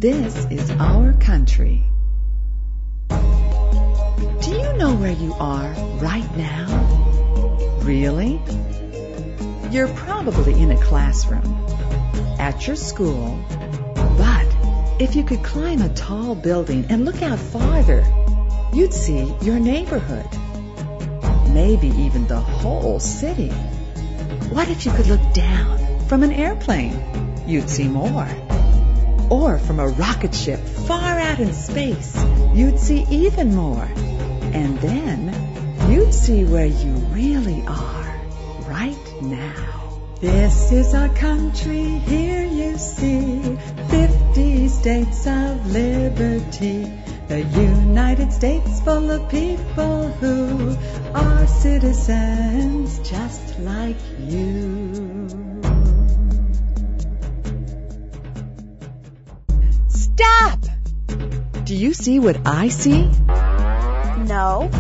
This is our country. Do you know where you are right now? Really? You're probably in a classroom, at your school, but if you could climb a tall building and look out farther, you'd see your neighborhood. Maybe even the whole city. What if you could look down from an airplane? You'd see more. Or from a rocket ship far out in space, you'd see even more. And then you'd see where you really are right now. This is our country, here you see 50 states of liberty. The United States full of people who are citizens just like you. Stop! Do you see what I see? No.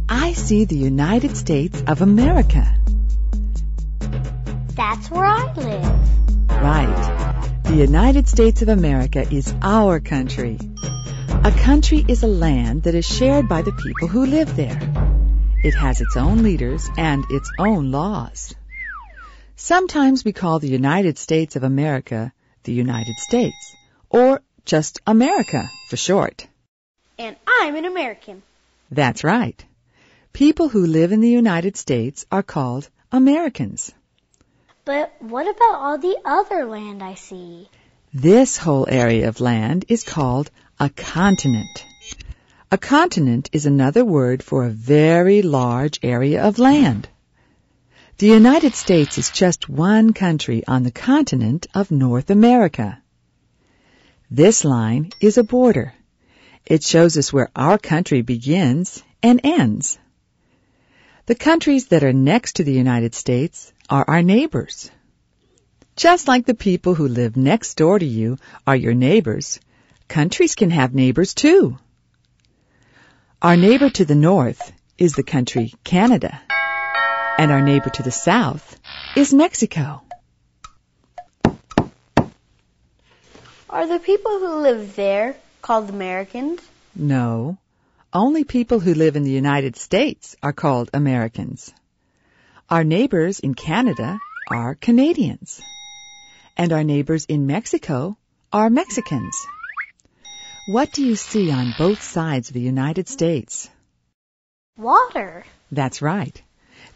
I see the United States of America. That's where I live. Right. The United States of America is our country. A country is a land that is shared by the people who live there. It has its own leaders and its own laws. Sometimes we call the United States of America the United States, or just America for short. And I'm an American. That's right. People who live in the United States are called Americans. But what about all the other land I see? This whole area of land is called a continent. A continent is another word for a very large area of land. The United States is just one country on the continent of North America. This line is a border. It shows us where our country begins and ends. The countries that are next to the United States are our neighbors. Just like the people who live next door to you are your neighbors, countries can have neighbors too. Our neighbor to the north is the country Canada, and our neighbor to the south is Mexico. Are the people who live there called Americans? No, only people who live in the United States are called Americans. Our neighbors in Canada are Canadians, and our neighbors in Mexico are Mexicans. What do you see on both sides of the United States? Water. That's right.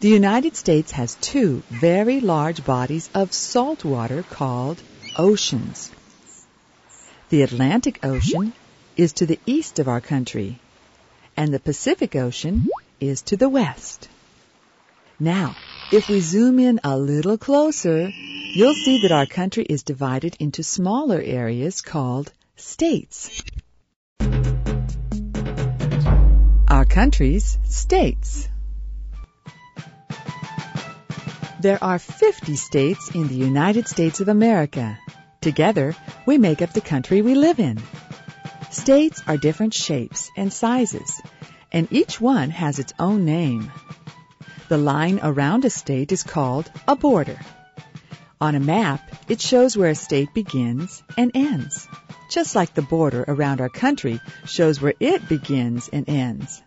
The United States has two very large bodies of salt water called oceans. The Atlantic Ocean is to the east of our country, and the Pacific Ocean is to the west. Now, if we zoom in a little closer, you'll see that our country is divided into smaller areas called states. Our country's states. There are 50 states in the United States of America. Together, we make up the country we live in. States are different shapes and sizes, and each one has its own name. The line around a state is called a border. On a map, it shows where a state begins and ends, just like the border around our country shows where it begins and ends.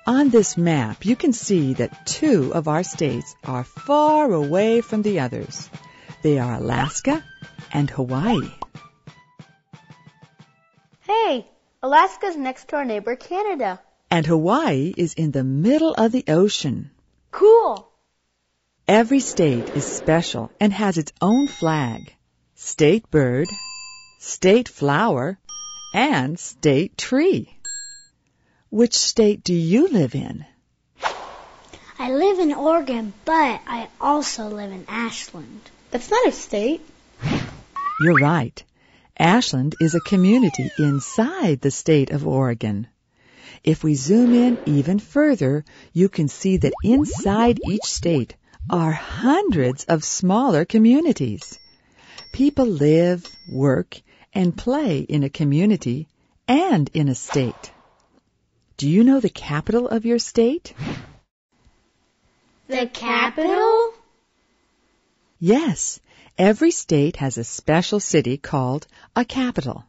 On this map, you can see that two of our states are far away from the others. They are Alaska and Hawaii. Hey, Alaska's next to our neighbor Canada. And Hawaii is in the middle of the ocean. Cool. Every state is special and has its own flag, state bird, state flower, and state tree. Which state do you live in? I live in Oregon, but I also live in Ashland. That's not a state. You're right. Ashland is a community inside the state of Oregon. If we zoom in even further, you can see that inside each state are hundreds of smaller communities. People live, work, and play in a community and in a state. Do you know the capital of your state? The capital? Yes, Every state has a special city called a capital.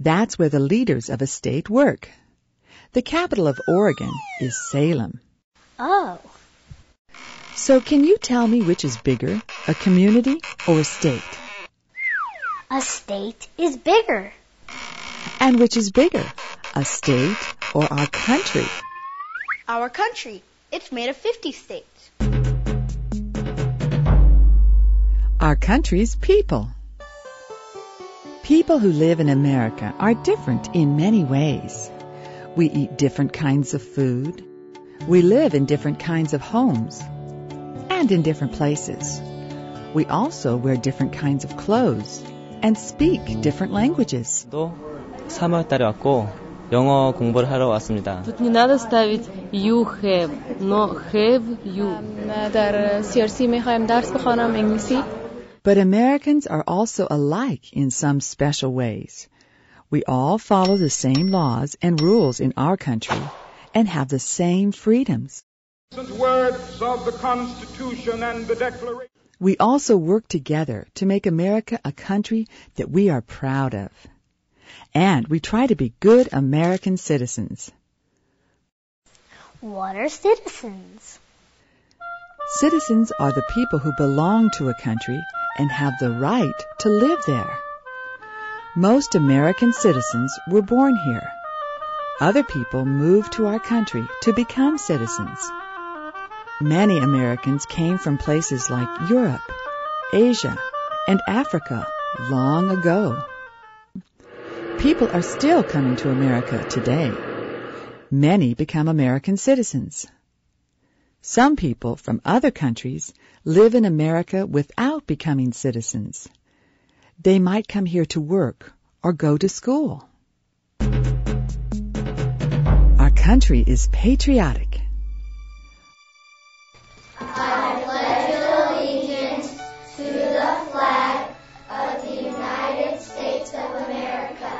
That's where the leaders of a state work. The capital of Oregon is Salem. Oh. So can you tell me which is bigger, a community or a state? A state is bigger. And which is bigger, a state or our country? Our country. It's made of 50 states. Our country's people. People who live in America are different in many ways. We eat different kinds of food. We live in different kinds of homes and in different places. We also wear different kinds of clothes and speak different languages. 또 3월달에 왔고 영어 공부를 하러 왔습니다. Тут не надо ставить you have, но have you. در CRC میخوایم درس بخوانم انگلیسی. But Americans are also alike in some special ways. We all follow the same laws and rules in our country and have the same freedoms. Words of the Constitution and the Declaration. We also work together to make America a country that we are proud of. And we try to be good American citizens. What are citizens? Citizens are the people who belong to a country and have the right to live there. Most American citizens were born here. Other people moved to our country to become citizens. Many Americans came from places like Europe, Asia, and Africa long ago. People are still coming to America today. Many become American citizens. Some people from other countries live in America without becoming citizens. They might come here to work or go to school. Our country is patriotic. I pledge allegiance to the flag of the United States of America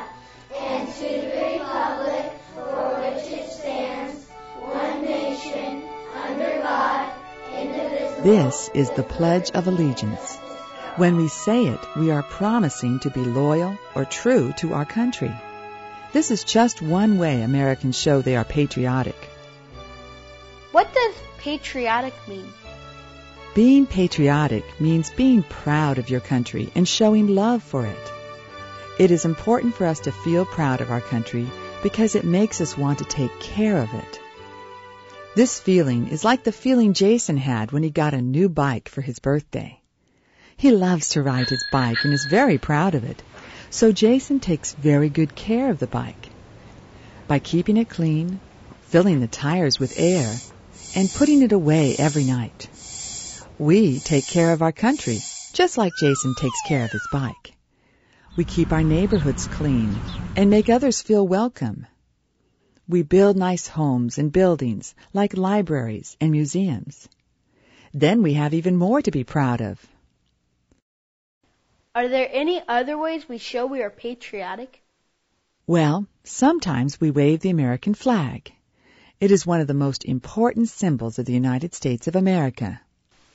and to the republic for which it stands, one nation, under God, indivisible. This is the Pledge of Allegiance. When we say it, we are promising to be loyal or true to our country. This is just one way Americans show they are patriotic. What does patriotic mean? Being patriotic means being proud of your country and showing love for it. It is important for us to feel proud of our country because it makes us want to take care of it. This feeling is like the feeling Jason had when he got a new bike for his birthday. He loves to ride his bike and is very proud of it, so Jason takes very good care of the bike. By keeping it clean, filling the tires with air, and putting it away every night. We take care of our country, just like Jason takes care of his bike. We keep our neighborhoods clean and make others feel welcome. We build nice homes and buildings like libraries and museums. Then we have even more to be proud of. Are there any other ways we show we are patriotic? Well, sometimes we wave the American flag. It is one of the most important symbols of the United States of America.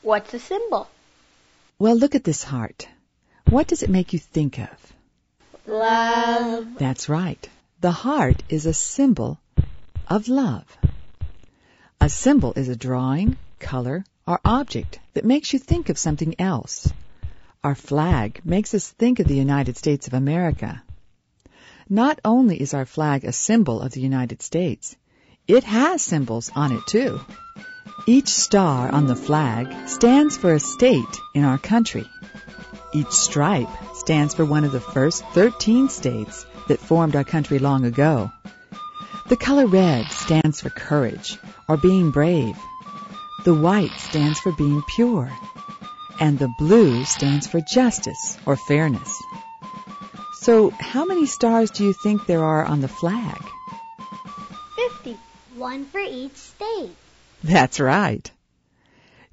What's a symbol? Well, look at this heart. What does it make you think of? Love. That's right. The heart is a symbol of love. A symbol is a drawing, color, or object that makes you think of something else. Our flag makes us think of the United States of America. Not only is our flag a symbol of the United States, it has symbols on it too. Each star on the flag stands for a state in our country. Each stripe stands for one of the first 13 states that formed our country long ago. The color red stands for courage or being brave. The white stands for being pure. And the blue stands for justice or fairness. So how many stars do you think there are on the flag? 50. One for each state. That's right.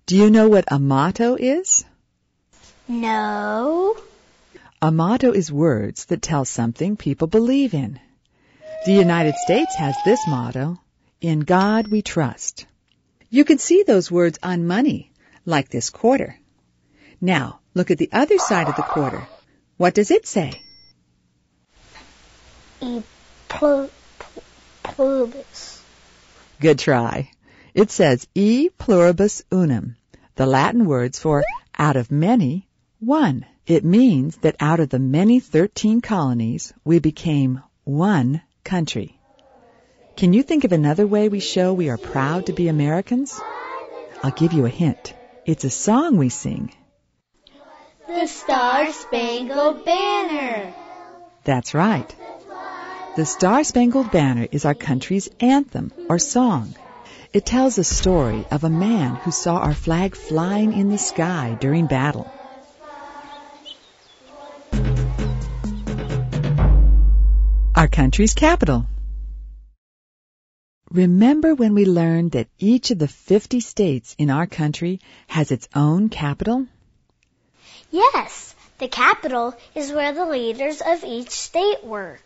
Do you know what a motto is? No. A motto is words that tell something people believe in. The United States has this motto, "In God we trust." You can see those words on money, like this quarter. Now, Look at the other side of the quarter. What does it say? E pluribus. Good try. It says e pluribus unum, the Latin words for out of many, one. It means that out of the many 13 colonies, we became one country. Can you think of another way we show we are proud to be Americans? I'll give you a hint. It's a song we sing. The Star-Spangled Banner. That's right. The Star-Spangled Banner is our country's anthem or song. It tells a story of a man who saw our flag flying in the sky during battle. Our country's capital. Remember when we learned that each of the 50 states in our country has its own capital? Yes, the capital is where the leaders of each state work.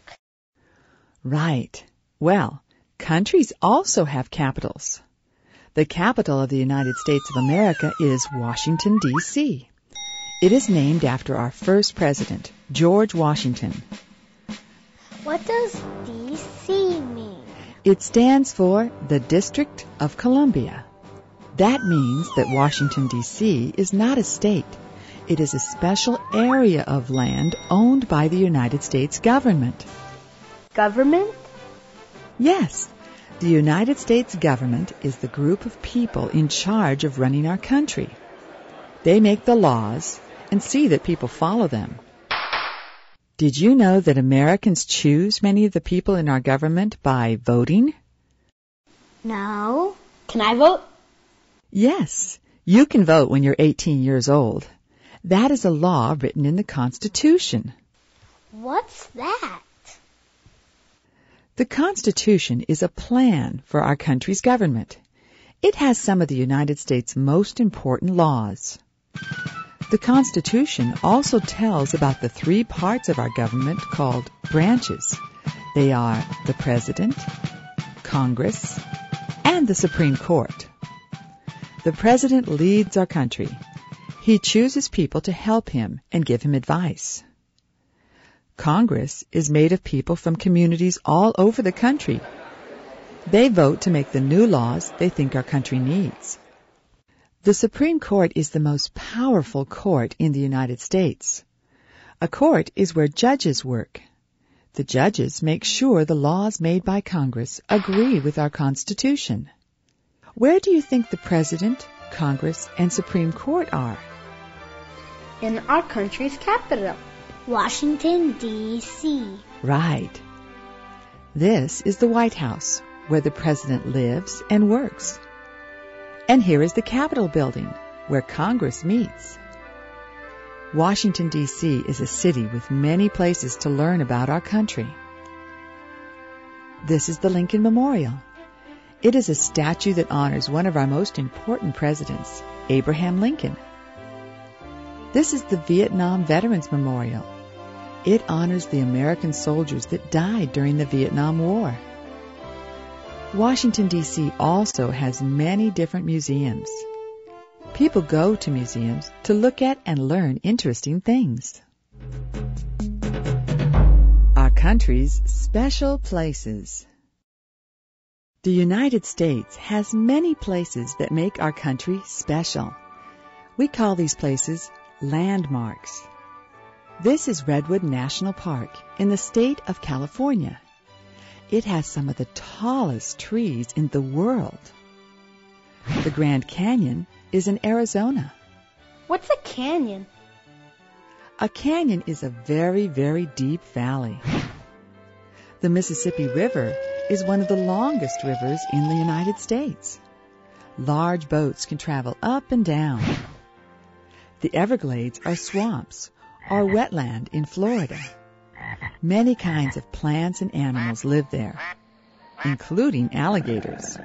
Right. Well, countries also have capitals. The capital of the United States of America is Washington, D.C. It is named after our first president, George Washington. What does D.C. mean? It stands for the District of Columbia. That means that Washington, D.C. is not a state. It is a special area of land owned by the United States government. Government? Yes. The United States government is the group of people in charge of running our country. They make the laws and see that people follow them. Did you know that Americans choose many of the people in our government by voting? No. Can I vote? Yes. You can vote when you're 18 years old. That is a law written in the Constitution. What's that? The Constitution is a plan for our country's government. It has some of the United States' most important laws. The Constitution also tells about the 3 parts of our government called branches. They are the President, Congress, and the Supreme Court. The President leads our country. He chooses people to help him and give him advice. Congress is made of people from communities all over the country. They vote to make the new laws they think our country needs. The Supreme Court is the most powerful court in the United States. A court is where judges work. The judges make sure the laws made by Congress agree with our Constitution. Where do you think the President, Congress, and Supreme Court are? In our country's capital. Washington, D.C. Right. This is the White House, where the President lives and works. And here is the Capitol building, where Congress meets. Washington, D.C. is a city with many places to learn about our country. This is the Lincoln Memorial. It is a statue that honors one of our most important presidents, Abraham Lincoln. This is the Vietnam Veterans Memorial. It honors the American soldiers that died during the Vietnam War. Washington, D.C. also has many different museums. People go to museums to look at and learn interesting things. Our country's special places. The United States has many places that make our country special. We call these places landmarks. This is Redwood National Park in the state of California. It has some of the tallest trees in the world. The Grand Canyon is in Arizona. What's a canyon? A canyon is a very, very deep valley. The Mississippi River is one of the longest rivers in the United States. Large boats can travel up and down. The Everglades are swamps or wetland in Florida. Many kinds of plants and animals live there, including alligators.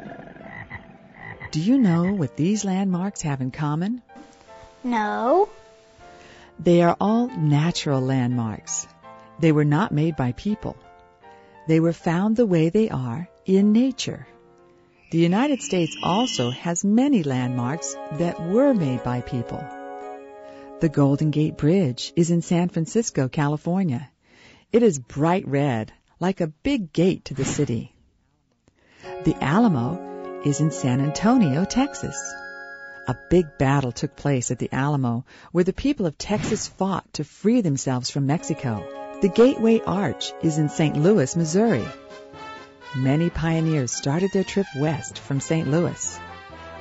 Do you know what these landmarks have in common? No. They are all natural landmarks. They were not made by people. They were found the way they are in nature. The United States also has many landmarks that were made by people. The Golden Gate Bridge is in San Francisco, California. It is bright red, like a big gate to the city. The Alamo is in San Antonio, Texas. A big battle took place at the Alamo, where the people of Texas fought to free themselves from Mexico. The Gateway Arch is in St. Louis, Missouri. Many pioneers started their trip west from St. Louis.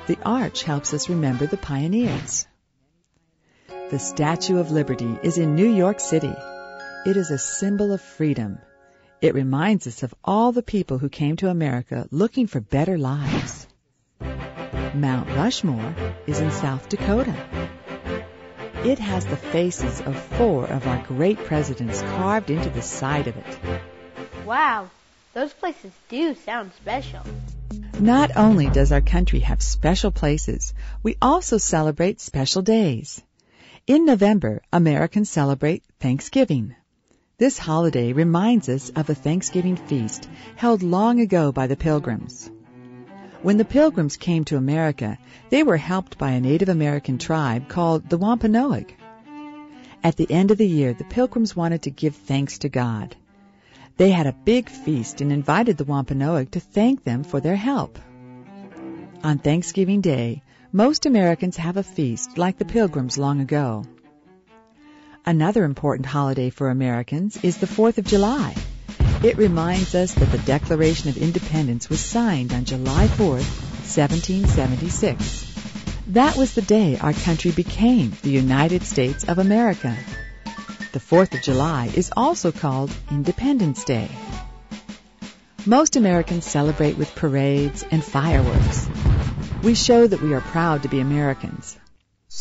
The arch helps us remember the pioneers. The Statue of Liberty is in New York City. It is a symbol of freedom. It reminds us of all the people who came to America looking for better lives. Mount Rushmore is in South Dakota. It has the faces of 4 of our great presidents carved into the side of it. Wow, those places do sound special. Not only does our country have special places, we also celebrate special days. In November, Americans celebrate Thanksgiving. This holiday reminds us of a Thanksgiving feast held long ago by the Pilgrims. When the Pilgrims came to America, they were helped by a Native American tribe called the Wampanoag. At the end of the year, the Pilgrims wanted to give thanks to God. They had a big feast and invited the Wampanoag to thank them for their help. On Thanksgiving Day, most Americans have a feast like the Pilgrims long ago. Another important holiday for Americans is the 4th of July. It reminds us that the Declaration of Independence was signed on July 4th, 1776. That was the day our country became the United States of America. The 4th of July is also called Independence Day. Most Americans celebrate with parades and fireworks. We show that we are proud to be Americans.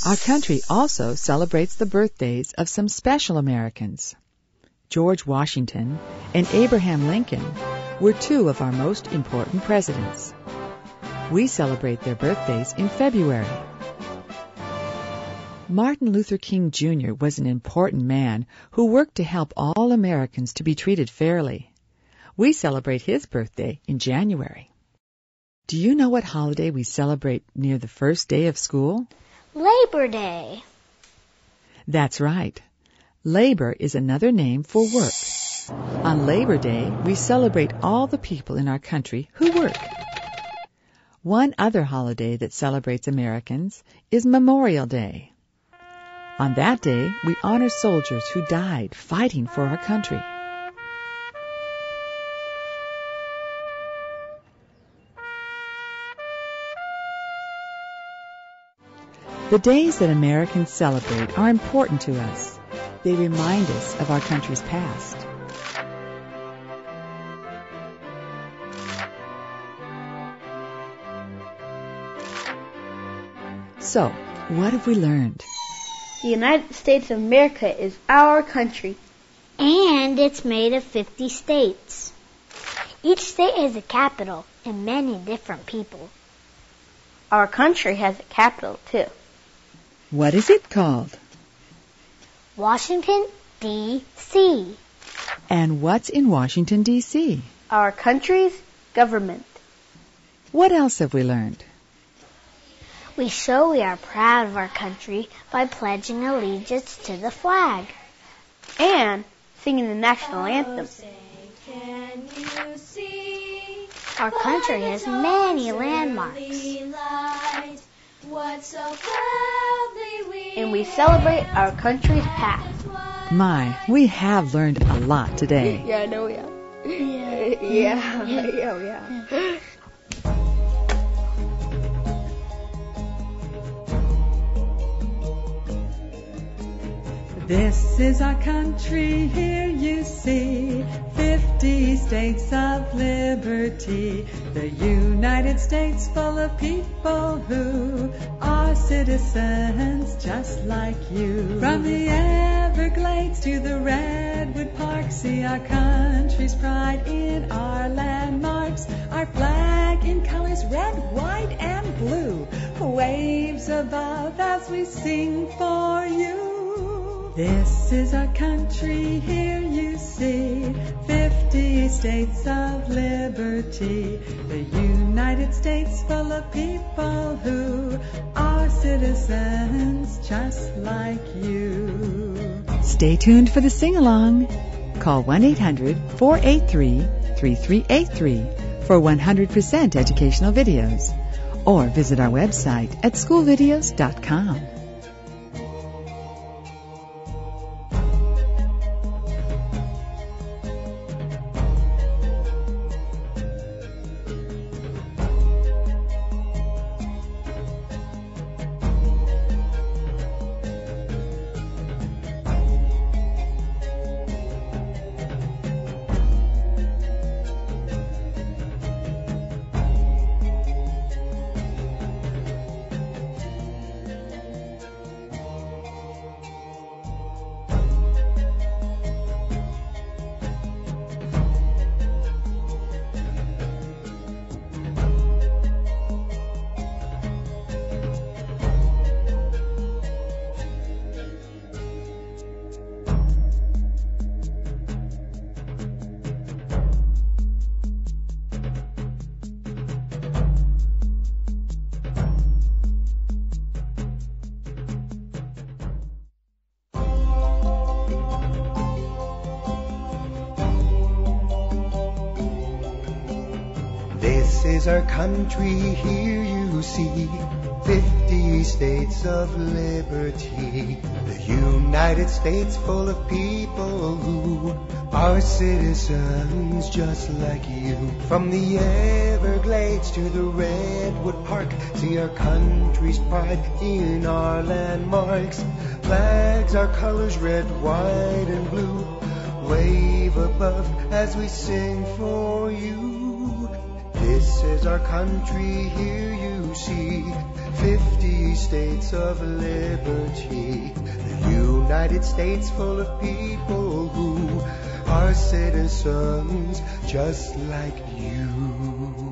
Our country also celebrates the birthdays of some special Americans. George Washington and Abraham Lincoln were 2 of our most important presidents. We celebrate their birthdays in February. Martin Luther King Jr. was an important man who worked to help all Americans to be treated fairly. We celebrate his birthday in January. Do you know what holiday we celebrate near the first day of school? Labor Day. That's right. Labor is another name for work. On Labor Day, we celebrate all the people in our country who work. One other holiday that celebrates Americans is Memorial Day. On that day, we honor soldiers who died fighting for our country. The days that Americans celebrate are important to us. They remind us of our country's past. So, what have we learned? The United States of America is our country. And it's made of 50 states. Each state has a capital and many different people. Our country has a capital, too. What is it called? Washington, D.C. And what's in Washington, D.C.? Our country's government. What else have we learned? We show we are proud of our country by pledging allegiance to the flag. And singing the national anthem. Our country has many landmarks. And we celebrate our country's past. My, we have learned a lot today. Yeah, I know, yeah. Yeah. This is our country, here you see, 50 states of liberty. The United States full of people who are citizens just like you. From the Everglades to the Redwood Park, see our country's pride in our landmarks. Our flag in colors red, white, and blue waves above as we sing for you. This is our country, here you see, 50 states of liberty. The United States full of people who are are citizens just like you. Stay tuned for the sing-along. Call 1-800-483-3383 for 100% educational videos, or visit our website at schoolvideos.com. This is our country, here you see 50 states of liberty. The United States full of people who are citizens just like you. From the Everglades to the Redwood Park, see our country's pride in our landmarks. Flags, our colors, red, white, and blue, wave above as we sing for you. This is our country, here you see 50 states of liberty. The United States full of people who are citizens just like you.